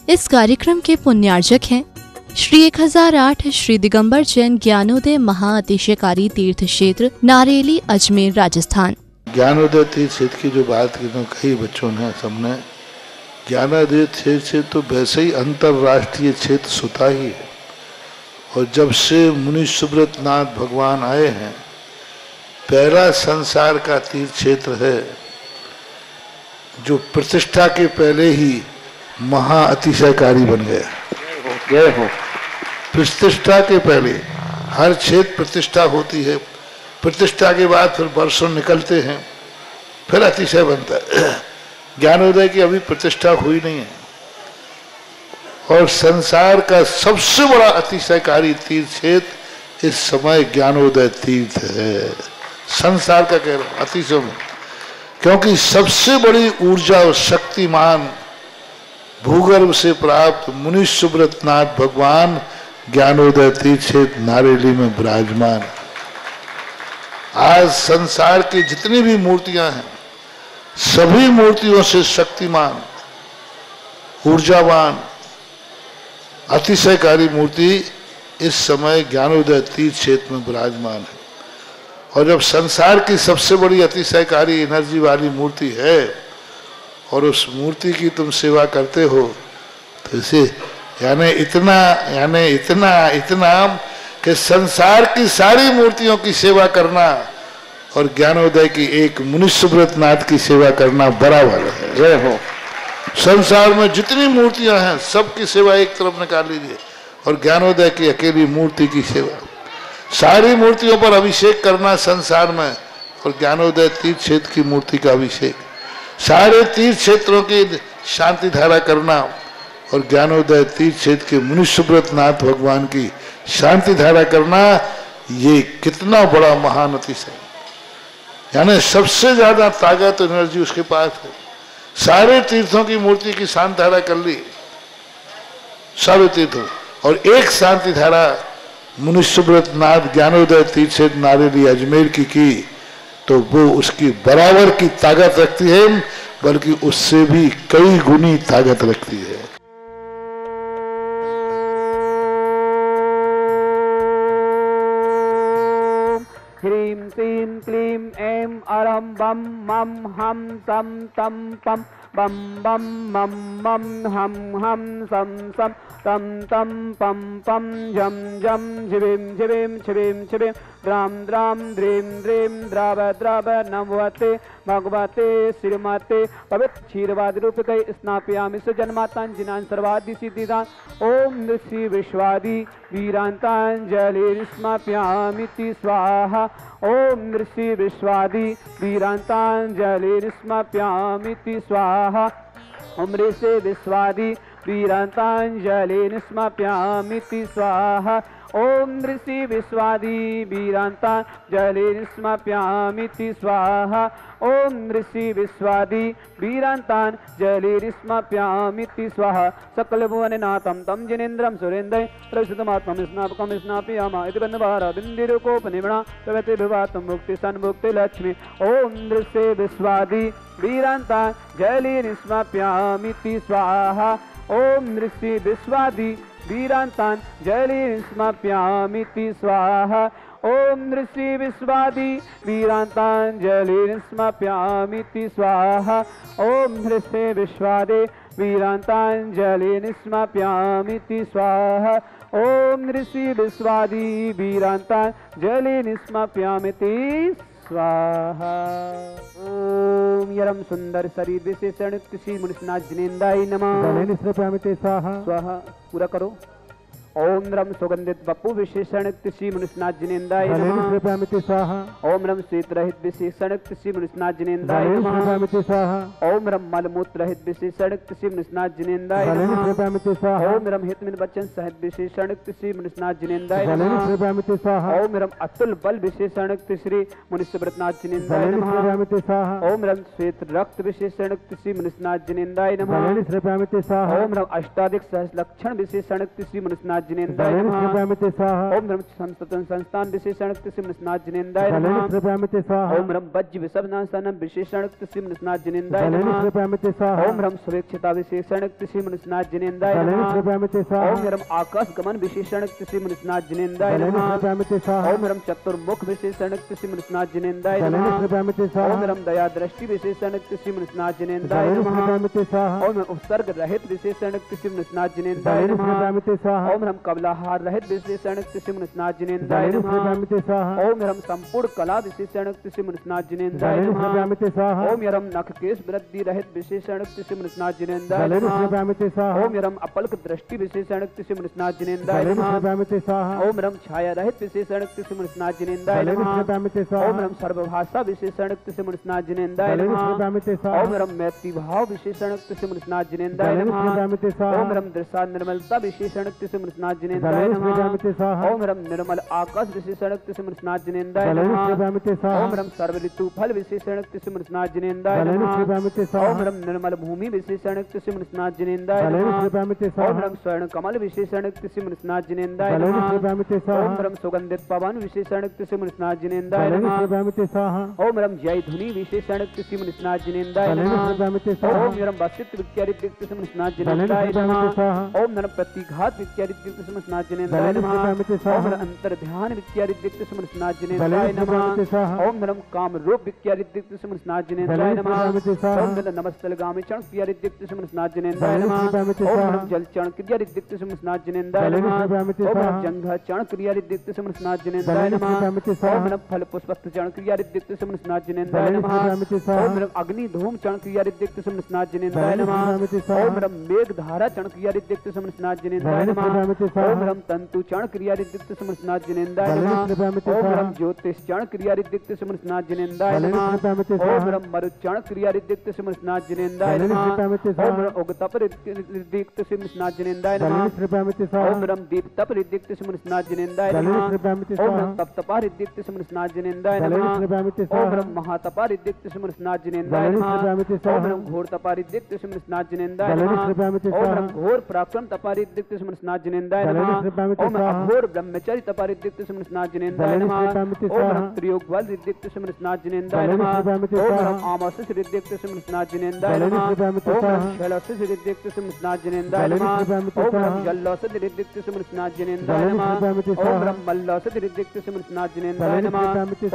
इस कार्यक्रम के पुण्यार्जक हैं श्री 1008 श्री दिगंबर जैन ज्ञानोदय महाअतिशयकारी तीर्थ क्षेत्र नारेली अजमेर राजस्थान। ज्ञानोदय तीर्थ क्षेत्र की जो बात की तो कई बच्चों ने सबने, ज्ञानोदय क्षेत्र तो वैसे ही अंतर्राष्ट्रीय क्षेत्र सुता ही है। और जब से मुनि सुब्रत नाथ भगवान आए हैं, पहला संसार का तीर्थ क्षेत्र है जो प्रतिष्ठा के पहले ही महाअतिशयकारी बन गया। प्रतिष्ठा के पहले हर क्षेत्र प्रतिष्ठा होती है, प्रतिष्ठा के बाद फिर वर्षों निकलते हैं, फिर अतिशय बनता है। ज्ञानोदय की अभी प्रतिष्ठा हुई नहीं है। और संसार का सबसे बड़ा अतिशयकारी तीर्थ क्षेत्र इस समय ज्ञानोदय तीर्थ है। संसार का कह रहा हूं अतिशय में, क्योंकि सबसे बड़ी ऊर्जा और शक्तिमान भूगर्भ से प्राप्त मुनि सुब्रत नाथ भगवान ज्ञानोदय तीर्थ क्षेत्र नारेली में विराजमान। आज संसार की जितनी भी मूर्तियां हैं, सभी मूर्तियों से शक्तिमान, ऊर्जावान, अतिशयकारी मूर्ति इस समय ज्ञानोदय तीर्थ क्षेत्र में विराजमान है। और जब संसार की सबसे बड़ी अतिशयकारी एनर्जी वाली मूर्ति है और उस मूर्ति की तुम सेवा करते हो, तो इसे यानी इतना कि संसार की सारी मूर्तियों की सेवा करना और ज्ञानोदय की एक मुनि सुब्रत नाथ की सेवा करना बराबर है। जय हो। संसार में जितनी मूर्तियां हैं सबकी सेवा एक तरफ निकाल लीजिए और ज्ञानोदय की अकेली मूर्ति की सेवा। सारी मूर्तियों पर अभिषेक करना संसार में और ज्ञानोदय तीर्थ क्षेत्र की मूर्ति का अभिषेक, सारे तीर्थ क्षेत्रों की शांति धारा करना और ज्ञानोदय तीर्थ क्षेत्र के मुनि सुब्रत नाथ भगवान की शांति धारा करना, ये कितना बड़ा महान अतिशय। यानी सबसे ज्यादा ताकत एनर्जी उसके पास है। सारे तीर्थों की मूर्ति की शांति धारा कर ली, सारे तीर्थों, और एक शांति धारा मुनि सुब्रत नाथ ज्ञानोदय तीर्थ क्षेत्र नारेली अजमेर की तो वो उसकी बराबर की ताकत रखती है, बल्कि उससे भी कई गुनी ताकत रखती है। ह्रीं क्लीं क्लीं ऐं अरं बम मम हम तं तं पम बम बम मम मम हम सम सम तं तं पम पम जम जम झिविं झिविं छिविं छिविं द्रां द्रां द्रीं द्रीं द्राव द्राव नमवते भगवते श्रीमते पवित्र क्षीरवाद रूपकै स्नापयामि सुजन्मातांजिनां सर्वादि सिद्धिदान। ओम नृषि विश्वादि वीरांतांजलि स्माप्यामिति स्वाहा। ओम नृषि विश्वादि वीरांतांजलि स्माप्यामिति स्वाहा। ओम ऋषि विश्वादि वीरांतांजलि स्माप्यामिति स्वाहा। ओम ऋषि विश्वादि वीरांतांजलि स्माप्यामिति स्वाहा। ओम ऋषि विश्वादि वीरांतांजलि स्माप्यामिति स्वाहा। सकल भुवननाथं तं जिनेन्द्रं सुरेन्द्रं प्रसिद्धमात्मं स्नापकं स्नापयामा इति बन्धवारा बिन्दिरुकोपनिमणा प्रवृत्ति विवातं मुक्ति सन्मुक्ति लक्ष्मी। ओम ऋषि विश्वादि वीरांतांजलि स्माप्यामिति स्वाहा। ओम ऋषि विश्वादि वीरांतांजलि स्माप्यामिति स्वाहा। ओम ऋषि विश्वादि वीरांतांजलि स्माप्यामिति स्वाहा। ओम ऋषि विश्वादि वीरांतांजलि स्माप्यामिति स्वाहा। ओम ऋषि विश्वादि वीरांतांजलि स्माप्यामिति स्वाहा। ओम यरम सुंदर शरीर विशेषण किसी मुनिस्नाथ जिनेन्द्राय नमः। स्वाहा। पूरा करो। ओम रम सुगंधित बपु विशेषण किसी मुनिस्नाथ जिनेन्द्राय नमः। स्वाहा। ओम रम शीत रहित विशेषण किसी मुनिस्नाथ जिनेन्द्राय नमः। स्वाहा। ओम रम मलमूत्र रहित विशेषण किसी मुनिस्नाथ जिनेन्द्राय नमः। स्वाहा। ओम रम हितमिन वचन सहित विशेषण किसी मुनिस्नाथ जिनेन्द्राय नमः। स्वाहा। ओम रम अतुल बल विशेषण श्री मुनि सुब्रत नाथ जिनेन्द्राय नमः। स्वाहा। ओम रम श्वेत रक्त विशेषण किसी मुनिस्नाथ जिनेन्द्राय नमः। स्वाहा। ओम रम अष्टाधिक सहस्र लक्षण विशेषण किसी मुनिस्नाथ स्नाज्जिनेन्द्राय नमः। ओम रम संस्तन संस्थान विशेषणक्ति सिम स्नाज्जिनेन्द्राय नमः। ओम रम वज्र विसवनासनम विशेषणक्ति सिम स्नाज्जिनेन्द्राय नमः। ओम रम सुवेक्षता विशेषणक्ति सिम स्नाज्जिनेन्द्राय नमः। ओम रम आकाश गमन विशेषणक्ति सिम स्नाज्जिनेन्द्राय नमः। ओम रम चतुर्मुख विशेषणक्ति सिम स्नाज्जिनेन्द्राय नमः। ओम रम दया दृष्टि विशेषणक्ति सिम स्नाज्जिनेन्द्राय नमः। ओम उपसर्ग रहित विशेषणक्ति सिम स्नाज्जिनेन्द्राय नमः। ओम रम कबलाहार रहित विशेषणक्ति सिम स्नाज्जिनेन्द्राय नमः। ओम रम संपूर्ण कला विशेषणक्ति सिम स्नाज्जिनेन्द्राय नमः। ओम रम नख केश वृद्धि रहित विशेषणक्ति सिम स्नाज्जिनेन्द्राय नमः। ओम रम अपल्क दृष्टि विशेषणक्ति सिम स्नाज्जिनेन्द्राय नमः। ओम रम छाया रहित विशेषणक्ति सिम स्नाज्जिनेन्द्राय नमः। ओम रम सर्वभाषा विशेषणक्ति सिम स्नाज्जिनेन्द्राय नमः। ओम रम मैत्री भाव विशेषणक्ति सिम स्नाज्जिनेन्द्राय नमः। ओम रम दृशा निर्मलता विशेषणक्ति सिम स्नाज्जिनेन्द्राय नमः। ओम रम निर्मल आकाश विशेषणक्ति सिम स्नाज्जिनेन्द्राय नमः। ओम रम सर्व ऋतु फल विशेषणक्ति सिम स्नाज्जिनेन्द्राय नमः। ओम रम निर्मल भूमि विशेषणक्ति सिम स्नाज्जिनेन्द्राय नमः। ओम रम स्वर्ण कमल विशेषणक्ति सिम स्नाज्जिनेन्द्राय नमः। ओम रम सुगंधित पवन विशेषणक्ति सिम स्नाज्जिनेन्द्राय नमः। ओम रम जय धुनि विशेषणक्ति सिम स्नाज्जिनेन्द्राय नमः। ओम रम वसित विद्यारिद्युक्त सिम स्नाज्जिनेन्द्राय नमः। ओम रम प्रतिघात विद्यारिद्युक्त सिम स्नाज्जिनेन्द्राय नमः। ओम रम अंतर ध्यान विद्यारिद्युक्त सिम स्नाज्जिनेन्द्राय नमः। ओम रम काम रूप विद्यारिद्युक्त सिम स्नाज्जिनेन्द्राय नमः। ओम रम नमस्तलगामि चरण क्रियारिद्युक्त सिम स्नाज्जिनेन्द्राय नमः। ओम रम जल चरण क्रियारिद्युक्त सिम स्नाज्जिनेन्द्राय नमः। ओम रम जंघ चरण क्रियारिद्युक्त सिम स्नाज्जिनेन्द्राय नमः। ओम रम फल पुष्प चरण क्रियारिद्युक्त सिम स्नाज्जिनेन्द्राय नमः। ओम रम अग्नि धूम चरण क्रियारिद्युक्त सिम स्नाज्जिनेन्द्राय नमः। ओम रम मेघ धारा चरण क्रियारिद्युक्त सिम स्नाज्जिनेन्द्राय नमः। ओम रम तंतु चरण क्रियारिद्युक्त सिम स्नाज्जिनेन्द्राय नमः। ओम रम ज्योतिष चरण क्रियारिद्युक्त सिम स्नाज्जिनेन्द्राय नमः। ओम रम मरु चरण क्रियारिद्युक्त सिम स्नाज्जिनेन्द्राय नमः। ओम रम उगतप रिद्युक्त सिम स्नाज्जिनेन्द्राय नमः। ओम रम दीप तप रिद्युक्त सिम स्नाज्जिनेन्द्राय नमः। ओम रम तप तपा रिद्युक्त सिम स्नाज्जिनेन्द्राय नमः। ओम रम महातपा रिद्युक्त सिम स्नाज्जिनेन्द्राय नमः। ओम रम घोर तपा रिद्युक्त सिम स्नाज्जिनेन्द्राय नमः। ओम रम घोर पराक्रम तपा रिद्युक्त सिम स्नाज्जिनेन्द्राय नमः। ओम घोर ब्रह्मचर्य तपा रिद्युक्त सिम स्नाज्जिनेन्द्राय नमः। ओम रम त्रियोग बल रिद्युक्त सिम स्नाज्जिनेन्द्राय नमः। ओम रम आमासिस रिद्युक्त सिम स्नाज्जिनेन्द्राय नमः। ओम रम शैलसिस रिद्युक्त सिम स्नाज्जिनेन्द्राय नमः। ओम रम जल्लौसिस रिद्युक्त सिम स्नाज्जिनेन्द्राय नमः। ओम रम मल्लौसिस रिद्युक्त सिम स्नाज्जिनेन्द्राय नमः।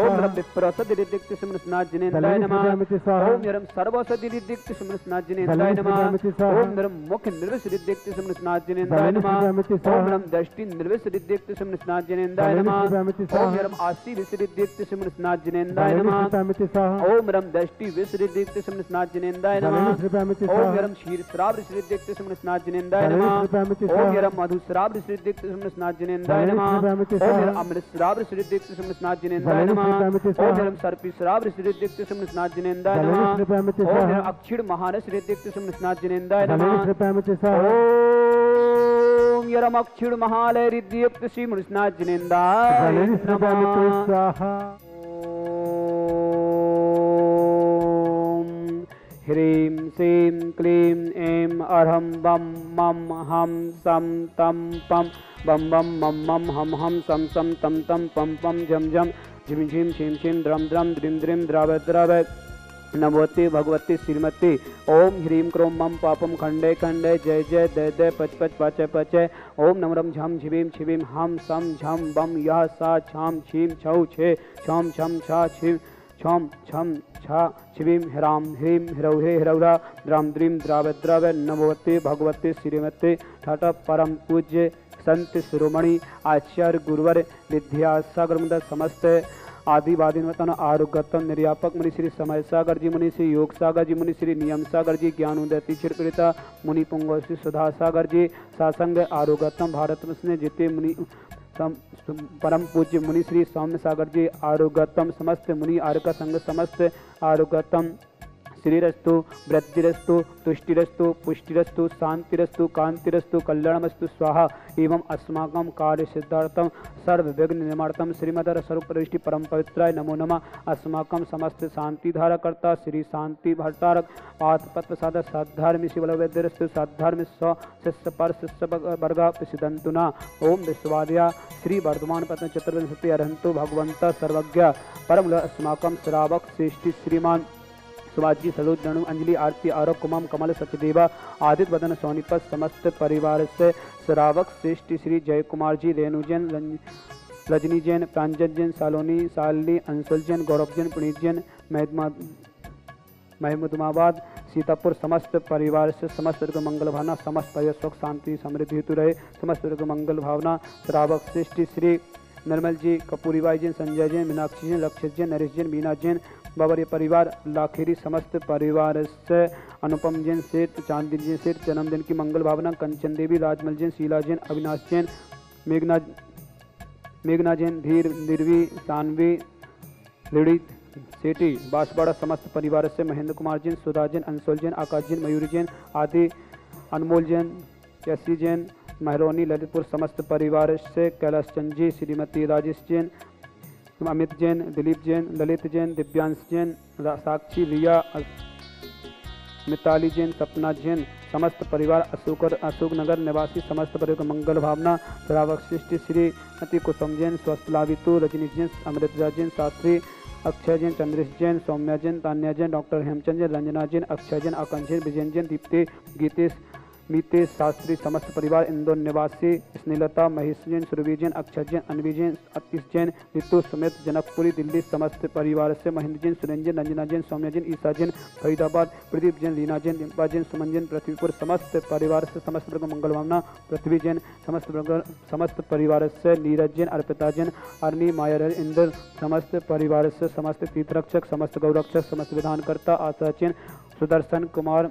ओम रम विप्रौसिस रिद्युक्त सिम स्नाज्जिनेन्द्राय नमः। ओम रम सर्वौषधि रिद्युक्त सिम स्नाज्जिनेन्द्राय नमः। ओम रम मुख निर्विष रिद्युक्त सिम स्नाज्जिनेन्द्राय नमः। ओम रम दृष्टि निर्विष रिद्युक्त सिम स्नाज्जिनेन्द्राय नमः। ओम रम आसी विष रिद्युक्त सिम स्नाज्जिनेन्द्राय नमः। ओम रम दृष्टि विष रिद्युक्त सिम स्नाज्जिनेन्द्राय नमः। ओम रम क्षीर श्राव रिद्युक्त सिम स्नाज्जिनेन्द्राय नमः। ओम रम मधु श्राव रिद्युक्त सिम स्नाज्जिनेन्द्राय नमः। ओम रम अमृत श्राव रिद्युक्त सिम स्नाज्जिनेन्द्राय नमः। ओम रम सर्पी श्राव रिद्युक्त सिम स्नाज्जिनेन्द्राय नमः। ओम रम अक्षीण महानस रिद्युक्त सिम स्नाज्जिनेन्द्राय नमः। ओम यरम अक्षीण महालय रिद्युक्त सिम स्नाज्जिनेन्द्राय नमः। ह्रीं श्रीं क्लीं ऐं अरहं बम मम हम सम तम पम बम बम मम मम हम हम सम सम तम तम पम पम झम झम झिम झिम छिम छिम द्रम द्रम द्रिम द्रिम द्रव द्रव नमोते भगवती श्रीमती। ओम ह्रीं क्रों मम पापम खंडे खंडे जय जय दय दय पच पच पचय पचय। ओम नमरम झम झिबीम छिबीम हम सम झम बम यह सा छाम छीम छौ छे छम छम छा छिम छम छम छा शिवीं ह्रां ह्रीं ह्रौहे ह्रौरा द्रां द्रीं द्रावद्राव नमोते भगवते श्रीमते ठाट परम पूज्य संत शिरोमणि आचार्य गुरुवर विद्यासागर समस्त आदिवादी वतन आरोग्यतन निर्यापक मुनि श्री समय सागर जी, मुनि श्री योग सागर जी, मुनि श्री नियम सागर जी, ज्ञानोदय चिरपीड़िता मुनि पुंग श्री सुधा सागर जी, सासंग आरोग्यतम भारत में जिते मुनि परम पूज्य मुनि श्री सौम्य सागर जी, आरोग्यतम समस्त मुनि आर्क संघ समस्त आरोग्यतम श्रीरस्तु वृद्धिरस्तु तुष्टिरस्तु पुष्टिरस्तु शांतिरस्तु कांतिरस्तु कल्याणमस्तु स्वाहा। एवं अस्माकं कार्य सिद्धार्थम सर्व विघ्न निवारणार्थम श्रीमद् स्वरूपदृष्टि परम पवित्राय नमो नमः। अस्माकं समस्त शांति धारकर्ता श्री शांति भट्टारक आत्मपत्र साध साधार्मी शिवलवैद्यरस्तु साधार्मी स्व शिष्य पर शिष्य वर्गा प्रसिद्धंतुना। ओम विश्वाद्या श्री वर्धमान पत्न चतुर्विंशति अरहंतो भगवंत सर्वज्ञ परम अस्माकं श्रावक श्रेष्ठी श्रीमान सुभाजी सरोज दणु अंजलि आरती आरोप कुमाम कमल सचदेवा आदित्य वदन सोनीपत समस्त परिवार से श्रावक श्रेष्ठ श्री जय कुमार जी रेणु जैन रजनी जैन प्रांजल जैन सालोनी सालनी अंशुल जैन गौरव जैन पुनीत जैन महमूदमाबाद सीतापुर समस्त परिवार से समस्त वर्ग मंगल भावना समस्त परिवार सुख शांति समृद्धि हेतु रहे। समस्त वर्ग मंगल भावना श्रावक श्रेष्ठ श्री निर्मल जी कपूरीबाई जैन संजय जैन मीनाक्षी जैन लक्षित जैन नरेश जैन मीना जैन बाबरी परिवार लाखेरी समस्त परिवार से अनुपम जैन सेठ चांदी जैन सेठ जन्मदिन की मंगल भावना कंचन देवी राजमल जैन शीला जैन अविनाश जैन मेघना जैन धीर निर्वी सानवी लड़ित सेठी बांसवाड़ा समस्त परिवार से महेंद्र कुमार जैन सुधा जैन अंशुल जैन आकाश जैन मयूरी जैन आदि अनमोल जैन यसी जैन महरौनी ललितपुर समस्त परिवार से कैलाश चंद जी श्रीमती राजेश जैन अमित जैन दिलीप जैन ललित जैन दिव्यांश जैन साक्षी रिया मिताली जैन सपना जैन समस्त परिवार अशोक नगर निवासी समस्त परिवार मंगल भावना श्रावक श्रेष्ठ श्री अति कुसुम जैन स्वस्थ लाभितु रजनी जैन अमृतजा जैन शास्त्री अक्षय जैन चंद्रेश जैन सौम्या जैन तान्या जैन डॉक्टर हेमचंद जैन रंजना जैन अक्षय जैन आकांक्ष जैन विजयन जैन दीप्ति गीतेश मीतेश शास्त्री समस्त परिवार इंदौर निवासी स्नेलता महेश जैन सुरभि जैन अक्षय जैन अनवी जैन अतीश जैन ऋतु समेत जनकपुरी दिल्ली समस्त परिवार से महेंद्र जैन सुरेंद्र जैन रंजना जैन सौम्या जैन ईसा जैन फरीदाबाद प्रदीप जैन लीना जैन डिम्पा जैन सुमन जैन पृथ्वीपुर समस्त परिवार से समस्त वर्ग मंगल भावना पृथ्वी जैन समस्त परिवार से नीरज जैन अर्पिता जैन अर्नी मायर इंद्र समस्त परिवार से समस्त तीर्थरक्षक समस्त गौरक्षक समस्त विधानकर्ता आशा जैन सुदर्शन कुमार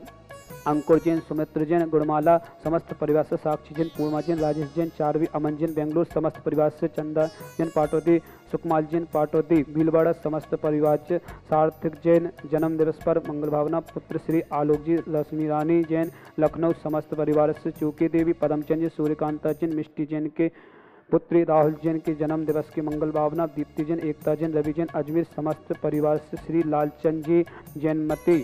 अंकुर जैन सुमित्र जैन गुणमाला समस्त परिवार से साक्षी जैन पूर्णा जैन राजेश जैन चारवी अमन जैन बेंगलुरु समस्त परिवार से चंदा जैन पाटोदी सुकमाल जैन पाटोदी भीलवाड़ा समस्त परिवार से सार्थक जैन जन्म दिवस पर मंगल भावना पुत्र श्री आलोक जी लक्ष्मी रानी जैन लखनऊ समस्त परिवार से चूकी देवी पदमचंद जैन सूर्यकांता जैन मिष्टी जैन के पुत्री राहुल जैन के जन्म दिवस की मंगल भावना दीप्ति जैन एकता जैन रवि जैन अजमेर समस्त परिवार से श्री लालचंद जी जैनमती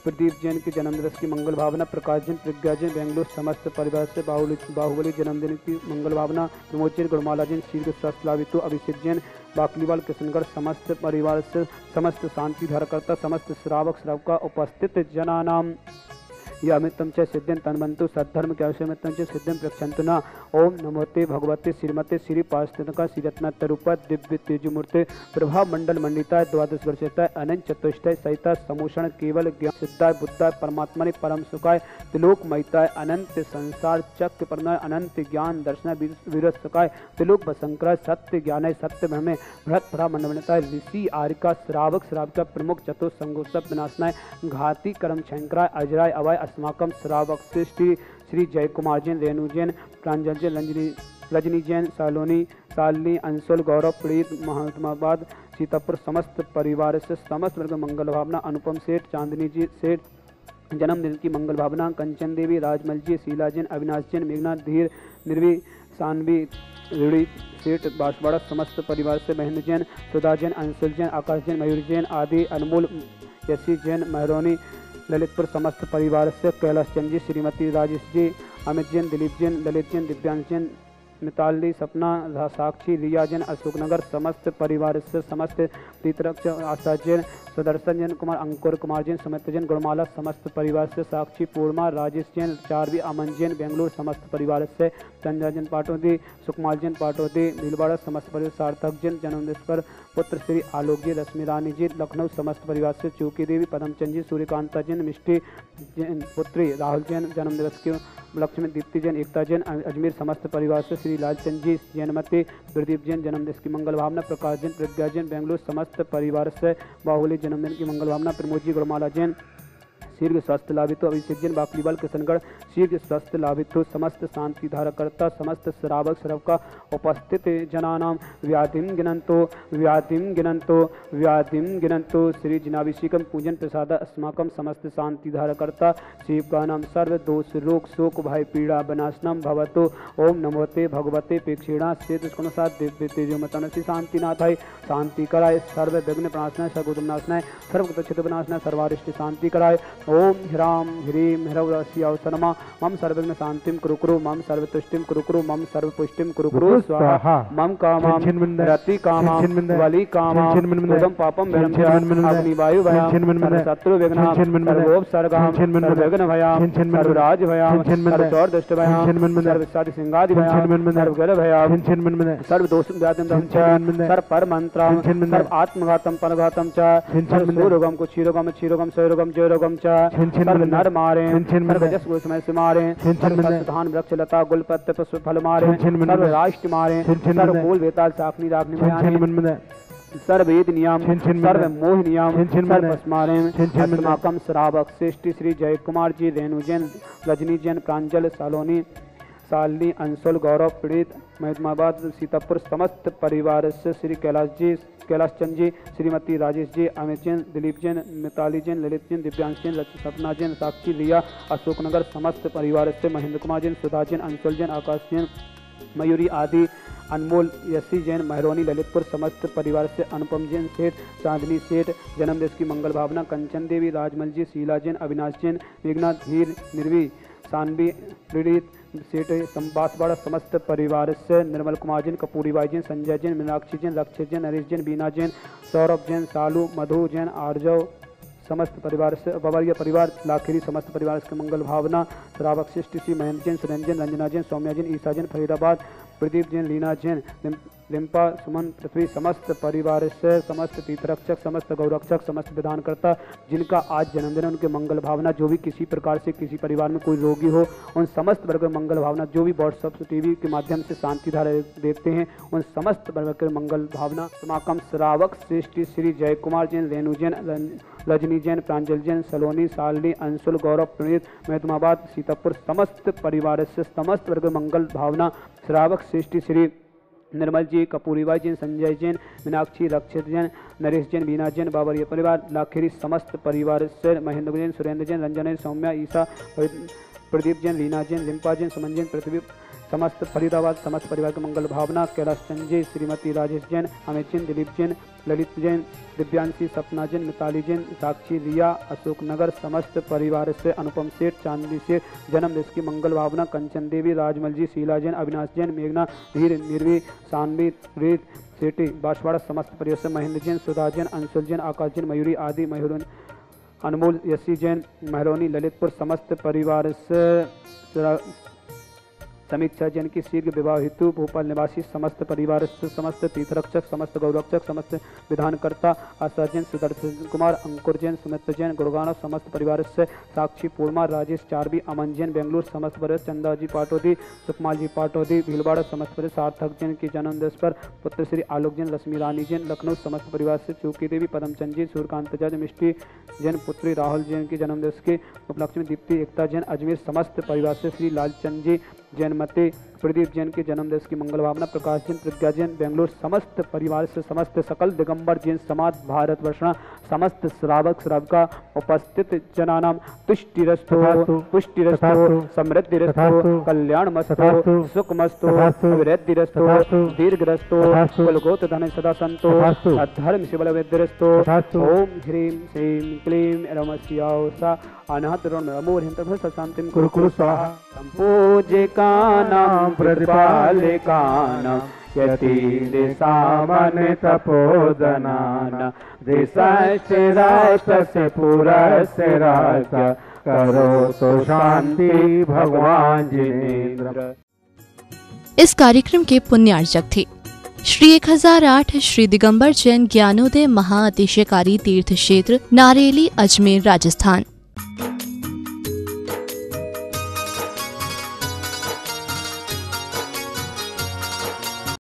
प्रदीप जैन के जन्मदिवस की मंगल भावना प्रकाश जैन प्रज्ञा जैन बेंगलुरु समस्त परिवार से बाहुबली जन्मदिन की मंगल भावना प्रमोद जैन गुणमाला जैन शीर्घ स्वस्थ लाभितु अभिषेक जैन बाकलीवाल किशनगढ़ समस्त परिवार से समस्त शांति धारकर्ता समस्त श्रावका उपस्थित जनानाम यामित्तम च सिद्धिं तन्वन्तु सद्धर्म के आवश्यमित्तम च सिद्धिं प्रक्षन्तु न। ओम नमोते भगवते श्रीमते श्री पार्षदका श्रीरत्नतरूपा दिव्य तेजमूर्ते प्रभा मंडल मंडिताय द्वादश वर्षिताय अनंत चतुष्टय सहिता समूषण केवल ज्ञान सिद्धाय बुद्धाय परमात्मने परम सुखाय त्रिलोक महिताय अनंत संसार चक्र परनाय अनंत ज्ञान दर्शन विरत सुखाय त्रिलोक बसंकराय सत्य ज्ञानाय सत्य ब्रह्मे भ्रत भरा मंडलताय ऋषि आरिका श्रावक श्राविका प्रमुख चतुर संगोत्सव विनाशनाय घाती कर्म शंकराय अजराय अवाय अस्माकं श्रावक श्री जय कुमार जैन रेणु जैन प्रांजल जैन रजनी जैन सालनी अंशुल गौरव प्रीत महात्माबाद सीतापुर समस्त परिवार से समस्त वर्ग मंगल भावना अनुपम सेठ चांदनी जी सेठ जन्मदिन की मंगल भावना कंचन देवी राजमल जी शीला जैन अविनाश जैन मेघना धीर निर्वी सानवी ऋणी सेठ बांसवाड़ा समस्त परिवार से महेंद्र जैन सुधा जैन अंशुल जैन आकाश जैन मयूर जैन आदि अनमोल यसी जैन महरौनी ललितपुर समस्त परिवार से कैलाश चंद जी श्रीमती राजेश जी अमित जैन दिलीप जैन ललित जैन दिव्यांश जैन मिताली सपना साक्षी रिया जैन अशोकनगर समस्त परिवार से समस्त तीर्थरक्ष आशा जैन सुदर्शन जैन कुमार अंकुर कुमार जैन सुमित जैन गुणमाला समस्त परिवार से साक्षी पूर्णा राजेश जैन चारवी अमन जैन बेंगलुरु समस्त परिवार से चंद्रा जैन पाटोदी सुकमाल जैन पाटोदी भीलवाड़ा समस्त परिवार सार्थक जैन जन्मदिवस पर पुत्र श्री आलोक जी रश्मि रानी जी लखनऊ समस्त परिवार से चूकी देवी पदमचंद जी सूर्यकांता जैन मिष्टी जैन पुत्री राहुल जैन जन्मदिवस के लक्ष्मी दीप्ति जैन एकता जैन अजमेर समस्त परिवार से श्री लालचंद जी जैनमती प्रदीप जैन जन्मदिवस की मंगल भावना प्रकाश जैन प्रज्ञा जैन बेंगलुरु समस्त परिवार से बाहुबली जन्मदिन की मंगल भावना प्रमोद जी गुणमाला जैन शीघ्र स्वस्थ लाभितो अभिषेक जैन बाकलीवाल किशनगढ़ शीघ्र स्वस्थ लाभितो समस्त शांति धारकर्ता समस्त श्रावक श्रव का उपस्थित जनानाम व्याधिम गिनंतो श्री जिनाभिषेकम पूजन प्रसाद अस्माकम समस्त शांति धारकर्ता शिव का नाम सर्व दोष रोग शोक भय पीड़ा विनाशनम भवतो ओम नमोते भगवते प्रेक्षिणा से दुष्कनुसार दिव्य तेजोमतनसी शांतिनाथाय शांति कराय सर्व विघ्न प्रणाशनाय सर्वोदमनाशनाय सर्वगतचित विनाशनाय सर्वारिष्ट शांति कराय ओम ह्राम ह्रीम ह्रवरस्यावसनमा मम सर्वविघ्न शांतिम कुरु मम सर्वतुष्टिम कुरु मम सर्वपुष्टिम कुरु स्वाहा मम कामं रति कामं वली कामं उदम पापम विरम्य अग्नि वायु भयाम शत्रु विघ्नां सर्वोपसर्गां सर्वविघ्न भयाम सर्वराज भयाम सर्वचौर दुष्ट भयाम सर्वसादि सिंगादि भयाम सर्वगल भयाम सर्व दोष सर्व पर मंत्राम सर्व आत्मघातम परघातम च सर्व सूरोगम को क्षीरोगम क्षीरोगम सौरोगम जयरोगम च सर्व नर मारे सर्व जस को समय से मारे सर्व धान वृक्ष लता गुल पत्ते पुष्प फल मारे सर्व राष्ट्र मारे सर्व मूल वेताल साखनी रागनी सर्वेद नियम सर्व मोह नियम सर्व स्मारे अस्माकम श्रावक श्रेष्ठ श्री जय कुमार जी रेणु जैन रजनी जैन प्रांजल सालोनी सालनी अंशुल गौरव पीड़ित महिमाबाद सीतापुर समस्त परिवार से श्री कैलाश चंद जी श्रीमती राजेश जी अमित जैन दिलीप जैन मिताली जैन ललित जैन दिव्यांश जैन सपना जैन साक्षी लिया अशोकनगर समस्त परिवार से महेंद्र कुमार जैन सुधा जैन अंशुल जैन आकाश जैन मयूरी आदि अनमोल यसी जैन महरोनी ललितपुर समस्त परिवार से अनुपम जैन सेठ चांदनी सेठ जन्मदिवस की मंगल भावना कंचन देवी राजमल जी शीला जैन अविनाश जैन मेघनाथ धीर निर्वी सानवी पीड़ित सेठ बांसवाड़ा समस्त परिवार से निर्मल कुमार जैन कपूरी बाई जैन संजय जैन मीनाक्षी जैन रक्षित जैन नरेश जैन बीना जैन सौरभ जैन सालू मधु जैन आर्जव समस्त परिवार से बबरिया परिवार लाखेरी समस्त परिवार के मंगल भावना श्रावक शिष्ट श्री महेंद्र जैन सुरेंद्र जैन रंजना जैन सौम्या जैन ईसा जैन फरीदाबाद प्रदीप जैन लीना जैन लिम्पा सुमन पृथ्वी समस्त परिवार से समस्त तीर्थरक्षक समस्त गौरक्षक समस्त विधानकर्ता जिनका आज जन्मदिन उनके मंगल भावना जो भी किसी प्रकार से किसी परिवार में कोई रोगी हो उन समस्त वर्ग में मंगल भावना जो भी व्हाट्सएप टीवी के माध्यम से शांति धारा देते हैं उन समस्त वर्ग के मंगल भावना समाकम श्रावक श्रेष्ठ श्री जय कुमार जैन रेणु जैन रजनी जैन प्रांजल जैन सलोनी सालनी अंशुल गौरव प्रणीत महतमाबाद सीतापुर समस्त परिवार से समस्त वर्ग मंगल भावना श्रावक श्रेष्ठ श्री निर्मल जी कपूरीबाई जैन संजय जैन मीनाक्षी रक्षित जैन नरेश जैन बीना जैन बाबरिया परिवार लाखेरी समस्त परिवार से महेंद्र जैन सुरेंद्र जैन रंजन सौम्या ईसा प्रदीप जैन लीना जैन लिम्पा जैन सुमन जैन पृथ्वी समस्त फरीदाबाद समस्त परिवार के मंगल भावना कैलाश चंद जी श्रीमती राजेश जैन अमित जैन दिलीप जैन ललित जैन दिव्यांशी सपना जैन मिताली जैन साक्षी रिया अशोकनगर समस्त परिवार से अनुपम सेठ चांदनी सेठ जन्मदिवस की मंगल भावना कंचन देवी राजमल जी शीला जैन अविनाश जैन मेघना धीर निर्वी सानवी रीत सेठी बांसवाड़ा समस्त परिवार से महेंद्र जैन सुधा जैन अंशुल जैन आकाश जैन मयूरी आदि मयूरन अनमोल यसी जैन महरोनी ललितपुर समस्त परिवार से समीक्षा जैन की शीघ्र विवाह हेतु भोपाल निवासी समस्त परिवार से समस्त तीर्थरक्षक समस्त गौरक्षक समस्त विधानकर्ता आशा जैन सुदर्शन कुमार अंकुर जैन सुमित्र जैन गुड़गांव समस्त परिवार से साक्षी पूर्णा राजेश चारवी अमन जैन बेंगलुरु समस्त परिवार चंदा जी पाटोदी सुकमाल जी पाटोदी भीलवाड़ा समस्त परिवार सार्थक जैन की जन्मदिवस पर पुत्र श्री आलोक जैन लक्ष्मी रानी जैन लखनऊ समस्त परिवार से चूकी देवी पदमचंद जी सूर्यकांत जैन मिष्टी जैन पुत्री राहुल जैन की जन्मदिवस के उपलक्ष्य में दीप्ति एकता जैन अजमेर समस्त परिवार से श्री लालचंद जी जैनमती प्रदीप जैन के जन्मदिवस की मंगल भावना प्रकाश जैन प्रज्ञा जैन बेंगलुरु समस्त परिवार से समस्त सकल दिगंबर जैन समाज भारत वर्षणा समस्त श्रावक श्राविका उपस्थित जनानाम तुष्टिरस्तु पुष्टिरस्तु समृद्धिरस्तु कल्याणमस्तु सुखमस्तु वृद्धिरस्तु दीर्घरस्तु कुलगोत्र धन सदा संतो अधर्म शिवल विद्धिरस्तु ओम ह्रीं श्रीं क्लीं रमस्यावसा अनाहत रणमोहिं शांतिं कुरु कुरु स्वाहा संपूजिकानां प्रतिपालिकानां यतीन्द्रसामन तपोधनानां देशस्य राष्ट्रस्य पुरस्य राज्य करो तो शांति भगवान जिनेन्द्र। इस कार्यक्रम के पुण्यार्चक थे श्री 1008 श्री दिगंबर जैन ज्ञानोदय महाअतिशयकारी तीर्थ क्षेत्र नारेली अजमेर राजस्थान।